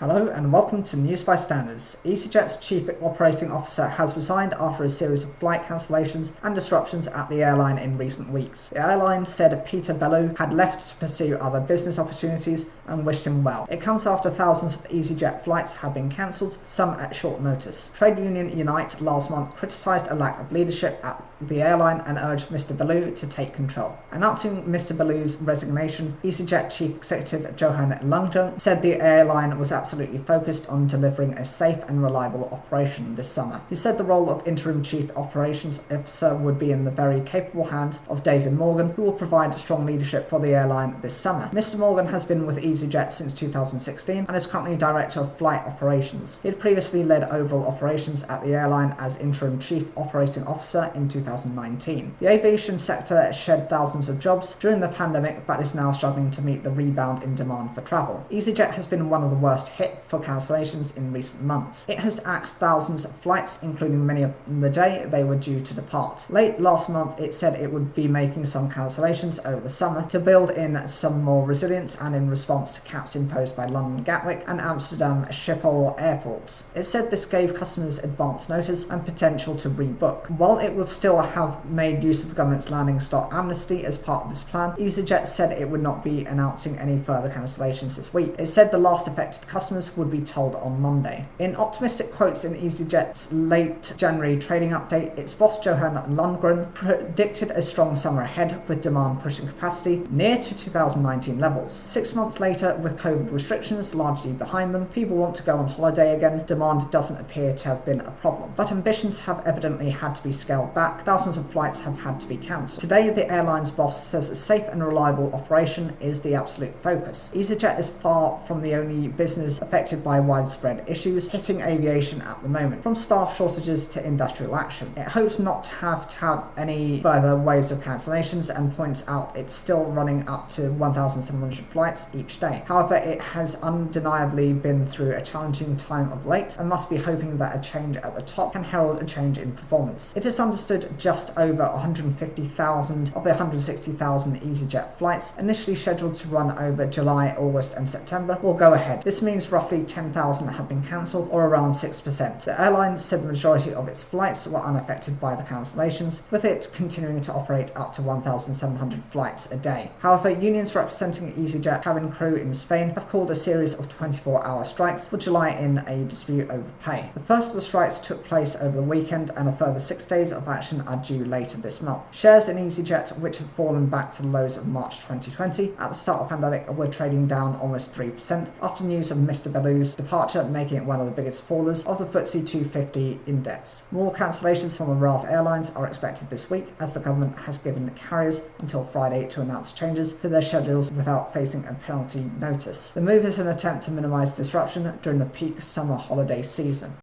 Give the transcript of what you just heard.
Hello and welcome to News Bystanders. Easyjet's chief operating officer has resigned after a series of flight cancellations and disruptions at the airline in recent weeks. The airline said Peter Bellew had left to pursue other business opportunities and wished him well. It comes after thousands of Easyjet flights have been cancelled, some at short notice. Trade union Unite last month criticised a lack of leadership at the airline and urged Mr. Bellew to take control. Announcing Mr. Bellew's resignation, Easyjet chief executive Johan Lundgren said the airline was absolutely focused on delivering a safe and reliable operation this summer. He said the role of interim chief operations officer would be in the very capable hands of David Morgan, who will provide strong leadership for the airline this summer. Mr. Morgan has been with Easyjet since 2016 and is currently director of flight operations. He had previously led overall operations at the airline as interim chief operating officer in 2019. The aviation sector shed thousands of jobs during the pandemic but is now struggling to meet the rebound in demand for travel. Easyjet has been one of the worst hit for cancellations in recent months. It has axed thousands of flights, including many of them the day they were due to depart. Late last month, it said it would be making some cancellations over the summer to build in some more resilience and in response to caps imposed by London Gatwick and Amsterdam Schiphol airports. It said this gave customers advance notice and potential to rebook. While it will still have made use of the government's landing slot amnesty as part of this plan, Easyjet said it would not be announcing any further cancellations this week. It said the last affected customers would be told on Monday. In optimistic quotes in Easyjet's late January trading update, its boss Johan Lundgren predicted a strong summer ahead with demand pushing capacity near to 2019 levels. 6 months later, with COVID restrictions largely behind them, people want to go on holiday again. Demand doesn't appear to have been a problem, but ambitions have evidently had to be scaled back. Thousands of flights have had to be cancelled. Today, the airline's boss says a safe and reliable operation is the absolute focus. Easyjet is far from the only business affected by widespread issues hitting aviation at the moment, from staff shortages to industrial action. It hopes not to have any further waves of cancellations and points out it's still running up to 1,700 flights each day. However, it has undeniably been through a challenging time of late and must be hoping that a change at the top can herald a change in performance. It is understood just over 150,000 of the 160,000 Easyjet flights initially scheduled to run over July, August and September will go ahead. This means roughly 10,000 have been cancelled, or around 6%. The airline said the majority of its flights were unaffected by the cancellations, with it continuing to operate up to 1,700 flights a day. However, unions representing Easyjet cabin crew in Spain have called a series of 24-hour strikes for July in a dispute over pay. The first of the strikes took place over the weekend and a further 6 days of action are due later this month. Shares in Easyjet, which have fallen back to the lows of March 2020 at the start of the pandemic, were trading down almost 3% after news of Mr. Bellew's departure, making it one of the biggest fallers of the FTSE 250 index. More cancellations from the raft airlines are expected this week, as the government has given carriers until Friday to announce changes to their schedules without facing a penalty notice. The move is an attempt to minimise disruption during the peak summer holiday season.